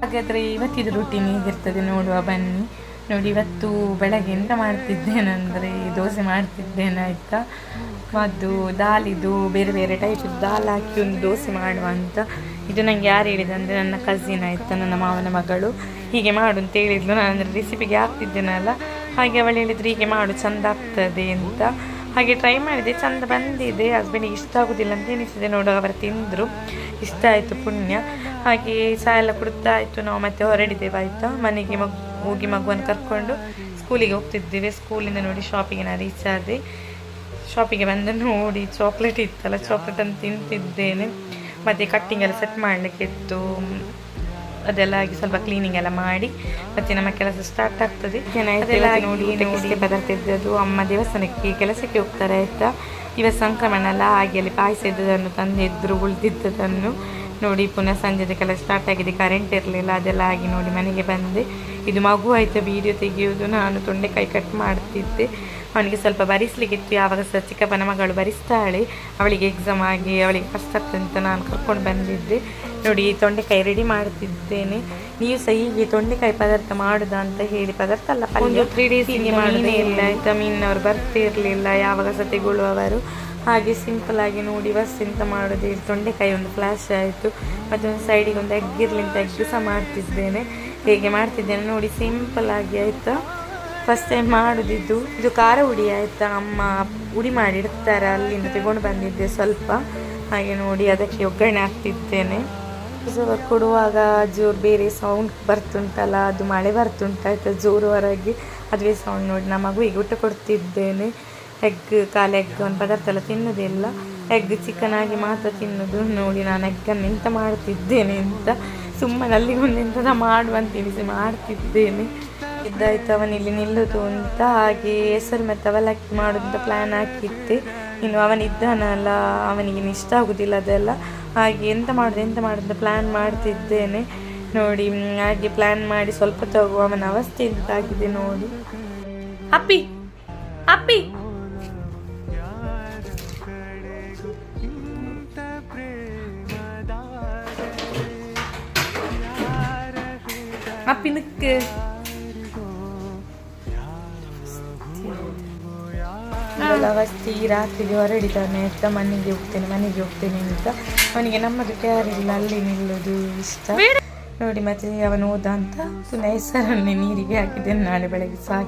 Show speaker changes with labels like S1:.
S1: ಹಾಗಾದರೆ ಇವತ್ತಿದು ರೂಟೀನ್ ಹೇಗಿರ್ತದೆ ನೋಡುವ ಬನ್ನಿ. ನೋಡಿ, ಇವತ್ತು ಬೆಳಗ್ಗೆ ಎಂತ ಮಾಡ್ತಿದ್ದೇನೆಂದರೆ ದೋಸೆ ಮಾಡ್ತಿದ್ದೇನೆ ಆಯಿತಾ. ಅದು ದಾಲಿದು ಬೇರೆ ಬೇರೆ ಟೈಪ್ ದಾಲ್ ಹಾಕಿ ಒಂದು ದೋಸೆ ಮಾಡುವ ಅಂತ. ಇದು ನನಗೆ ಯಾರು ಹೇಳಿದಂದರೆ ನನ್ನ ಕಸಿನ್ ಆಯಿತಾ, ನನ್ನ ಮಾವನ ಮಗಳು. ಹೀಗೆ ಮಾಡು ಅಂತ ಹೇಳಿದ್ಲು. ನಾನು ಅಂದರೆ ರೆಸಿಪಿಗೆ ಹಾಕ್ತಿದ್ದೇನಲ್ಲ, ಹಾಗೆ ಅವಳು ಹೇಳಿದ್ರು ಹೀಗೆ ಮಾಡು ಚೆಂದ ಆಗ್ತದೆ ಅಂತ. ಹಾಗೆ ಟ್ರೈ ಮಾಡಿದೆ, ಚೆಂದ ಬಂದಿದೆ. ಹಸ್ಬೆಂಡಿಗೆ ಇಷ್ಟ ಆಗೋದಿಲ್ಲ ಅಂತ ಎನಿಸಿದೆ. ನೋಡು, ಅವರು ತಿಂದರು, ಇಷ್ಟ ಆಯಿತು ಪುಣ್ಯ. ಹಾಗೆ ಚಹಾ ಎಲ್ಲ ಕುಡಿದಾಯಿತು. ನಾವು ಮತ್ತೆ ಹೊರಡಿದ್ದೇವೆ ಆಯಿತಾ. ಮನೆಗೆ ಹೋಗಿ ಮಗುವನ್ನು ಕರ್ಕೊಂಡು ಸ್ಕೂಲಿಗೆ ಹೋಗ್ತಿದ್ದೇವೆ. ಸ್ಕೂಲಿಂದ ನೋಡಿ ಶಾಪಿಗೆ ನಾನು ರೀಚ್ ಆದೆ. ಶಾಪಿಗೆ ಬಂದು ನೋಡಿ ಚಾಕ್ಲೇಟ್ ಇತ್ತಲ್ಲ, ಚಾಕ್ಲೇಟನ್ನು ತಿಂತಿದ್ದೇನೆ. ಮತ್ತು ಕಟ್ಟಿಂಗ್ ಎಲ್ಲ ಸೆಟ್ ಮಾಡಲಿಕ್ಕಿತ್ತು, ಅದೆಲ್ಲ ಆಗಿ ಸ್ವಲ್ಪ ಕ್ಲೀನಿಂಗ್ ಎಲ್ಲ ಮಾಡಿ ಮತ್ತು ನಮ್ಮ ಕೆಲಸ ಸ್ಟಾರ್ಟ್ ಆಗ್ತದೆ. ಅದೆಲ್ಲ ನೋಡಿ ಪದಾರ್ಥ ಇದ್ದದ್ದು. ಅಮ್ಮ ದೇವಸ್ಥಾನಕ್ಕೆ ಕೆಲಸಕ್ಕೆ ಹೋಗ್ತಾರೆ ಆಯಿತಾ. ಇವತ್ತು ಸಂಕ್ರಮಣ ಎಲ್ಲ ಹಾಗೆ ಅಲ್ಲಿ ಪಾಯಸ ಇದ್ದದನ್ನು ತಂದಿದ್ರು, ಉಳಿದಿದ್ದದನ್ನು ನೋಡಿ. ಪುನಃ ಸಂಜೆದಕ್ಕೆಲ್ಲ ಸ್ಟಾರ್ಟ್ ಆಗಿದೆ, ಕರೆಂಟ್ ಇರಲಿಲ್ಲ. ಅದೆಲ್ಲ ಆಗಿ ನೋಡಿ ಮನೆಗೆ ಬಂದೆ. ಇದು ಮಗು ಆಯಿತು ವಿಡಿಯೋ ತೆಗೆಯೋದು. ನಾನು ತೊಂಡೆಕಾಯಿ ಕಟ್ ಮಾಡ್ತಿದ್ದೆ. ಅವನಿಗೆ ಸ್ವಲ್ಪ ಬರಿಸ್ಲಿಕ್ಕಿತ್ತು. ಯಾವಾಗ ಸಹ ಚಿಕ್ಕಪ್ಪನ ಮಗಳು ಬರಿಸ್ತಾಳೆ, ಅವಳಿಗೆ ಎಕ್ಸಾಮ್ ಆಗಿ ಅವಳಿಗೆ ಕಷ್ಟ ಆಗ್ತದೆ ಅಂತ ನಾನು ಕರ್ಕೊಂಡು ಬಂದಿದ್ದೆ. ನೋಡಿ, ತೊಂಡೆಕಾಯಿ ರೆಡಿ ಮಾಡ್ತಿದ್ದೇನೆ. ನೀವು ಸಹ ಹೀಗೆ ತೊಂಡೆಕಾಯಿ ಪದಾರ್ಥ ಮಾಡುದಾ ಅಂತ ಹೇಳಿ. ಪದಾರ್ಥ ಅಲ್ಲ, ಒಂದು 3 days ಹೀಗೆ ಮಾಡೋದೇ ಇಲ್ಲ ಆಯಿತಾ. ಮೀನವರು ಬರ್ತಿರಲಿಲ್ಲ, ಯಾವಾಗ ಸಹ ತೆಗೊಳ್ಳುವವರು. ಹಾಗೆ ಸಿಂಪಲ್ ಆಗಿ ನೋಡಿ ಬಸ್ ಎಂತ ಮಾಡೋದು. ತೊಂಡೆಕಾಯಿ ಒಂದು ಫ್ಲಾಶ್ ಆಯಿತು. ಮತ್ತೊಂದು ಸೈಡಿಗೆ ಒಂದು ಎಗ್ ಇರಲಿ ಅಂತ ಎಗ್ ಸಹ ಮಾಡ್ತಿದ್ದೇನೆ. ಹೇಗೆ ಮಾಡ್ತಿದ್ದೇನೆ ನೋಡಿ, ಸಿಂಪಲ್ ಆಗಿ ಆಯಿತಾ. ಫಸ್ಟ್ ಟೈಮ್ ಮಾಡೋದಿದ್ದು. ಇದು ಖಾರ ಹುಡಿ ಆಯಿತಾ. ಅಮ್ಮ ಹುಡಿ ಮಾಡಿ ಇಡ್ತಾರೆ, ಅಲ್ಲಿಂದ ತಗೊಂಡು ಬಂದಿದ್ದೆ ಸ್ವಲ್ಪ. ಹಾಗೆ ನೋಡಿ ಅದಕ್ಕೆ ಒಗ್ಗರಣೆ ಹಾಕ್ತಿದ್ದೇನೆ. ಕೊಡುವಾಗ ಜೋರು ಬೇರೆ ಸೌಂಡ್ ಬರ್ತುಂಟಲ್ಲ, ಅದು ಮಳೆ ಬರ್ತುಂಟಾಯ್ತು ಜೋರು ಹೊರಗೆ. ಅದುವೇ ಸೌಂಡ್ ನೋಡಿ. ನಮ್ಮ ಮಗುವಿಗೆ ಊಟ ಕೊಡ್ತಿದ್ದೇನೆ. ಎಗ್, ಕಾಲು ಎಗ್, ಒಂದು ಪದಾರ್ಥ ಎಲ್ಲ ತಿನ್ನೋದಿಲ್ಲ. ಎಗ್ ಚಿಕನ್ ಆಗಿ ಮಾತ್ರ ತಿನ್ನೋದು. ನೋಡಿ, ನಾನು ಎಗ್ಗನ್ನು ಎಂತ ಮಾಡ್ತಿದ್ದೇನೆ ಅಂತ ಸುಮ್ಮನೆ ಅಲ್ಲಿಗೊಂದು ಎಂಥದ ಮಾಡುವಂತ ಎನಿಸಿ ಮಾಡ್ತಿದ್ದೇನೆ. ಇದ್ದಾಯ್ತು ಅವನಿಲ್ಲಿ ನಿಲ್ಲೋದು ಅಂತ. ಹಾಗೆ ಹೆಸರು ಮತ್ತು ಅವಲಕ್ಕಿ ಮಾಡೋದಂತ ಪ್ಲ್ಯಾನ್ ಹಾಕಿದ್ದೆ. ಇನ್ನು ಅವನಿದ್ದಾನಲ್ಲ, ಅವನಿಗೆ ಇಷ್ಟ ಆಗೋದಿಲ್ಲ ಅದೆಲ್ಲ. ಹಾಗೆ ಎಂತ ಮಾಡೋದು ಪ್ಲ್ಯಾನ್ ಮಾಡ್ತಿದ್ದೇನೆ ನೋಡಿ. ಹಾಗೆ ಪ್ಲ್ಯಾನ್ ಮಾಡಿ ಸ್ವಲ್ಪ ತಗೋ, ಅವನ ಅವಸ್ಥೆ ಎಂತಾಗಿದೆ ನೋಡಿ. ಅಪ್ಪಿ ಅಪ್ಪಿ ಅಪ್ಪಿ ನಿಕ್ಕೆ. ಅವಸ್ಥೆ ಈ ರಾತ್ರಿಗೆ ಹೊರಡಿದ್ದಾನೆ ಆಯ್ತಾ. ಮನೆಗೆ ಹೋಗ್ತೇನೆ ಅಂತ. ಅವನಿಗೆ ನಮ್ಮದು ಕೇರ್ ಇಲ್ಲ, ಅಲ್ಲಿ ನಿಲ್ಲೋದು ಇಷ್ಟ ನೋಡಿ. ಮತ್ತೆ ಅವನು ಹೋದ ಅಂತ ಪುನಃ ಹೆಸರನ್ನೇ ನೀರಿಗೆ ಹಾಕಿದ್ದೇನೆ. ನಾಳೆ ಬೆಳಗ್ಗೆ ಸಾಕಿ